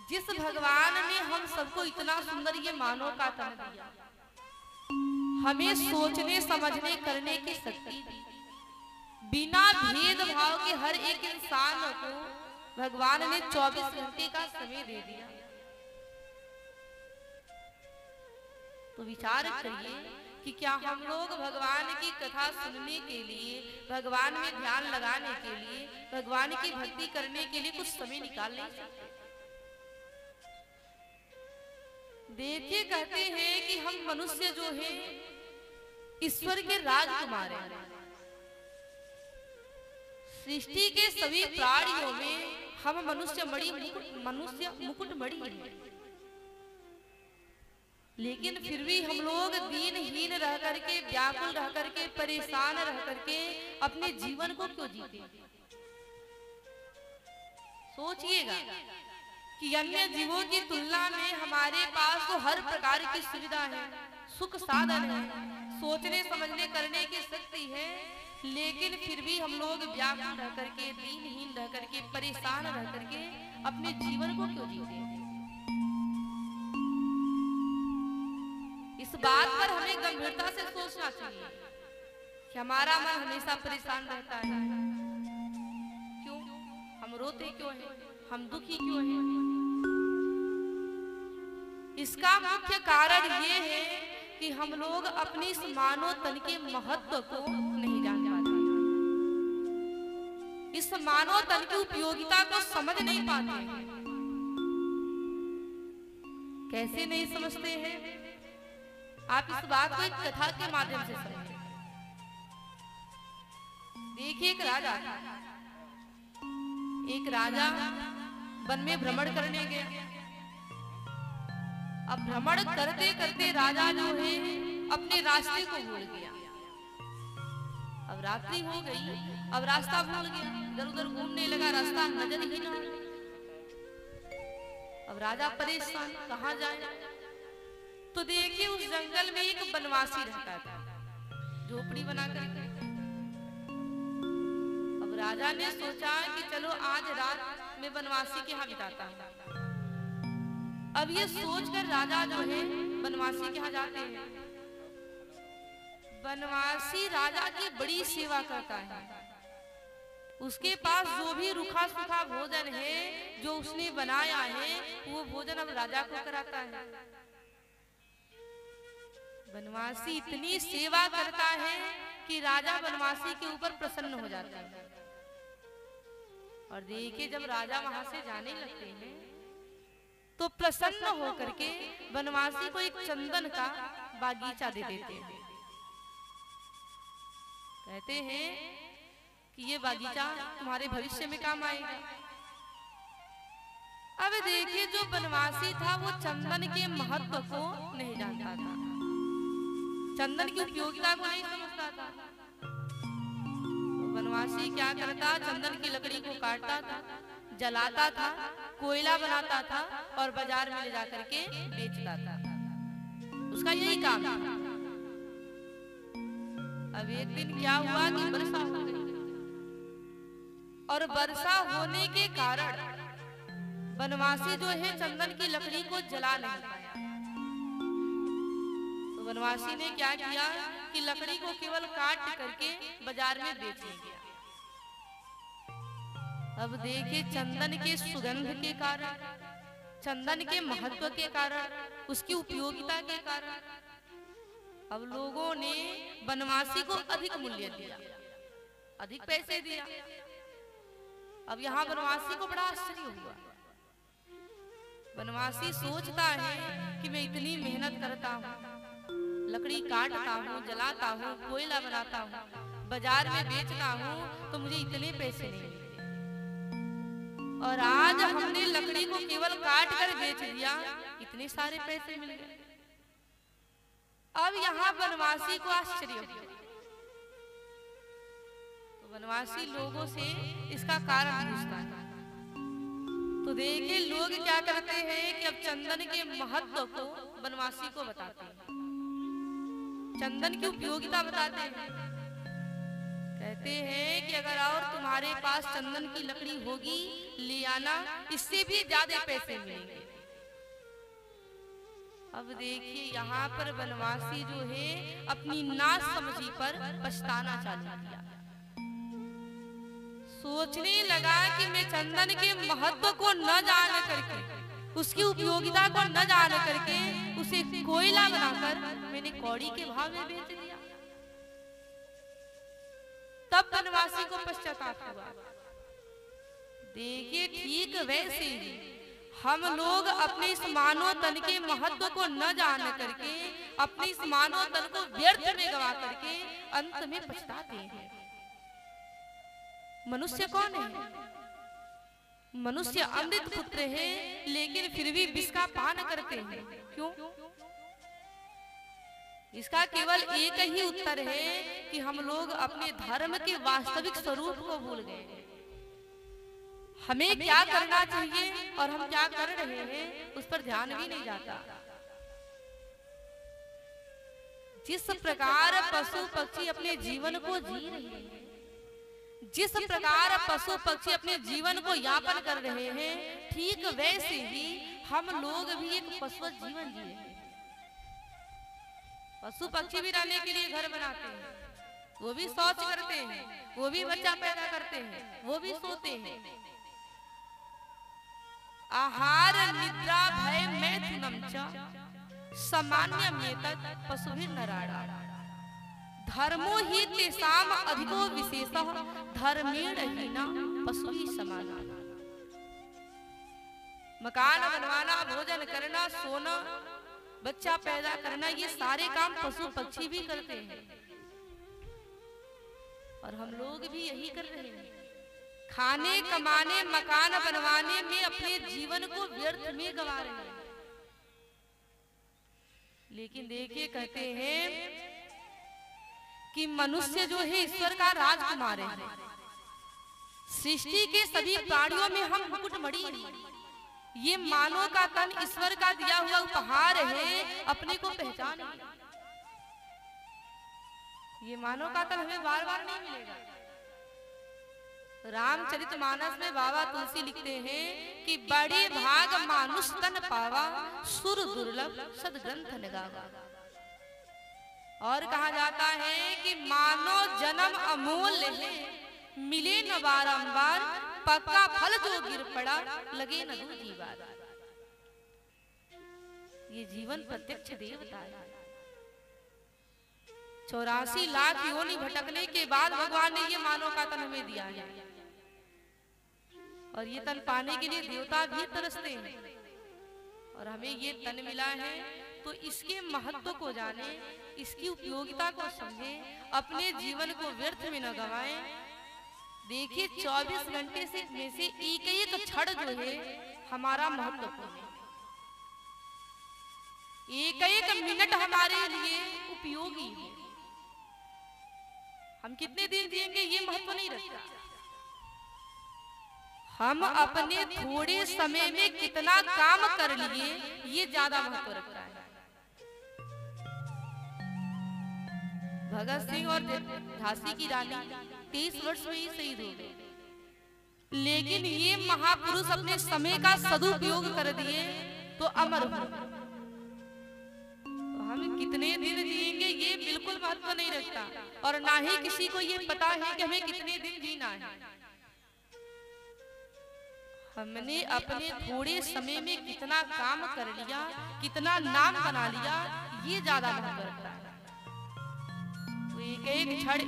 जिस भगवान ने हम सबको इतना सुंदर ये मानव का तन दिया, हमें सोचने समझने करने की शक्ति दी, बिना भेदभाव के हर एक इंसान को भगवान ने 24 घंटे का समय दे दिया। तो विचार करिए कि क्या हम लोग भगवान की कथा सुनने के लिए, भगवान में ध्यान लगाने के लिए, भगवान की भक्ति करने के लिए कुछ समय निकाल नहीं सकते? देखिए, कहते हैं कि हम मनुष्य जो है ईश्वर के राजकुमार हैं। सृष्टि के सभी प्राणियों में हम मनुष्य मुकुटमणि हैं, लेकिन फिर भी हम लोग दीनहीन रह करके, व्याकुल रह करके, परेशान रह करके अपने जीवन को क्यों जीते? सोचिएगा कि अन्य जीवों की तुलना में हमारे पास तो हर प्रकार की सुविधा है, सुख साधन है, सोचने समझने करने की शक्ति है, लेकिन फिर भी हम लोग व्याकुल रह करके, दीनहीन रह करके, परेशान रह करके अपने जीवन को क्यों जीते? इस बात पर हमें गंभीरता से सोचना चाहिए कि हमारा मन हमेशा परेशान रहता है। क्यों? हम रोते क्यों हैं? हम दुखी क्यों हैं? इसका मुख्य कारण ये है कि हम लोग अपनी इस मानव तन के महत्व को नहीं जान पाते, इस मानव तन की उपयोगिता को समझ नहीं पाते हैं। कैसे नहीं समझते हैं? आप इस बात को एक कथा के माध्यम से समझें। देखिए, एक राजा वन में भ्रमण करने गया। अब भ्रमण करते करते राजा जो है अपने रास्ते को भूल गया। अब रात्रि हो गई, अब रास्ता भूल गया, इधर उधर घूमने लगा, रास्ता नजर ही ना। अब राजा परेशान, कहाँ जाए? तो देखिए, उस जंगल में एक बनवासी रहता था, झोपड़ी बना कर। अब राजा ने सोचा कि चलो आज रात में बनवासी के यहाँ बिताता हूँ। अब ये सोचकर राजा जो है बनवासी के यहाँ जाते हैं। बनवासी राजा की बड़ी सेवा करता है। उसके पास जो भी रूखा सूखा भोजन है, जो उसने बनाया है, वो भोजन अब राजा को कराता है। बनवासी इतनी सेवा करता है कि राजा बनवासी के ऊपर प्रसन्न हो जाता है। और देखिए, जब राजा वहां से जाने लगते हैं तो प्रसन्न होकर के बनवासी को एक चंदन का बागीचा दे देते हैं। कहते हैं कि ये बागीचा तुम्हारे भविष्य में काम आएगा। अब देखिए, जो बनवासी था वो चंदन के महत्व को नहीं जानता था, चंदन की उपयोगिता को नहीं समझता था। तो बनवासी क्या करता? चंदन की लकड़ी को काटता था, जलाता था, कोयला बनाता था और बाजार में ले जाकर के बेचता था। उसका यही काम था। अब एक दिन क्या हुआ कि वर्षा हो गई, और वर्षा होने के कारण बनवासी जो है चंदन की लकड़ी को जला नहीं पाया। बनवासी ने क्या किया कि लकड़ी को केवल काट करके बाजार में बेचने गया। अब देखिए, चंदन के सुगंध के कारण, चंदन के महत्व के कारण, उसकी उपयोगिता के कारण अब लोगों ने बनवासी को अधिक मूल्य दिया, अधिक पैसे दिया। अब यहाँ बनवासी को बड़ा आश्चर्य हुआ। बनवासी सोचता है कि मैं इतनी मेहनत करता हूँ, लकड़ी काटता हूँ, जलाता हूँ, कोयला बनाता हूँ, बाजार में बेचता हूँ, तो मुझे इतने पैसे नहीं मिलते। और आज हमने लकड़ी को केवल काट कर बेच दिया, इतने सारे पैसे मिल गए। अब यहाँ बनवासी को आश्चर्य हुआ। तो बनवासी लोगों से इसका कारण पूछता है। तो देखिए, लोग क्या करते हैं कि अब चंदन के महत्व को बनवासी को बताते हैं, चंदन की उपयोगिता बताते हैं। कहते हैं कि अगर और तुम्हारे पास चंदन की लकड़ी होगी ले आना, इससे भी ज्यादा पैसे मिलेंगे। अब देखिए यहाँ पर वनवासी जो है अपनी ना समझी पर पछताना चालू किया। सोचने लगा कि मैं चंदन के महत्व को न जान करके, उसकी उपयोगिता को न जान करके उसे कोयला बनाकर मैंने कौड़ी के भाव में बेच दिया। तब वनवासी को पश्चाताप हुआ। देखिए ठीक वैसे ही हम लोग अपने इस मानव तन के महत्व को न जान करके, अपने इस मानव तन को व्यर्थ में गवा करके अंत में पछताते हैं। मनुष्य कौन है? मनुष्य अमृत पुत्र है, लेकिन फिर भी विष का पान करते हैं। क्यों? इसका केवल एक ही उत्तर है कि हम लोग अपने धर्म के वास्तविक स्वरूप को भूल गए। हमें क्या करना चाहिए और हम क्या कर रहे हैं उस पर ध्यान भी नहीं जाता। जिस प्रकार पशु पक्षी अपने जीवन को जी रहे हैं, जिस प्रकार पशु पक्षी अपने जीवन को यापन कर रहे हैं, ठीक वैसे ही हम लोग भी एक पशु जीवन जिए हैं। पशु पक्षी भी रहने के लिए घर बनाते हैं, वो भी शौच करते हैं, वो भी बच्चा पैदा करते हैं, वो भी सोते हैं। आहार निद्रा भय मैथुनम च सामान्यमेतत् पशुभिर्नराणां धर्मो हि तेषाम् अधिको विशेषः धर्मेण हीना पशुभिः समाना। मकान बनवाना, भोजन करना, सोना, बच्चा पैदा करना, ये सारे काम पशु पक्षी भी करते हैं और हम लोग भी यही कर रहे हैं। खाने, कमाने, मकान बनवाने में अपने जीवन को व्यर्थ में गंवा रहे हैं। लेकिन देखिए कहते हैं कि मनुष्य जो है ईश्वर का राजकुमार है। सृष्टि के सभी प्राणियों में हम मुकुटमणि हैं। ये मानव का तन ईश्वर का दिया हुआ उपहार है, अपने को पहचानिए। ये मानव का तन हमें बार बार नहीं मिलेगा। रामचरितमानस में बाबा तुलसी लिखते हैं कि बड़े भाग मानुष तन पावा, सुर दुर्लभ सदग्रंथ लगावा। और कहा जाता है कि मानव जन्म अमूल्य है, मिले न बारंबार, पक्का फल जो गिर पड़ा लगे न दूजी बार। ये जीवन प्रत्यक्ष देवता है। 84 लाख योनि भटकने के बाद भगवान ने ये मानव का तन हमें दिया है और ये तन पाने के लिए देवता भी तरसते हैं। और हमें ये तन मिला है तो इसके महत्व को जाने, इसकी उपयोगिता को समझे, अपने जीवन को व्यर्थ में न गवाएं। देखिए 24 घंटे से में से एक क्षण जो है हमारा महत्वपूर्ण है। एक मिनट हमारे लिए उपयोगी है। हम कितने दिन जिएंगे ये महत्व नहीं रखता। हम अपने थोड़े समय में कितना काम कर लिए ये ज्यादा महत्व रखता है। भगत सिंह और झांसी की रानी 23 वर्ष में ही शहीद हो गए, लेकिन ये महापुरुष अपने समय का सदुपयोग कर दिए तो अमर हो। तो हम कितने दिन जिएंगे ये बिल्कुल महत्व नहीं रखता और ना ही किसी को ये पता है कि हमें कितने दिन जीना है। हमने अपने थोड़े समय में कितना काम कर लिया, कितना नाम बना लिया, ये ज्यादा महत्व रखता है। तो एक क्षण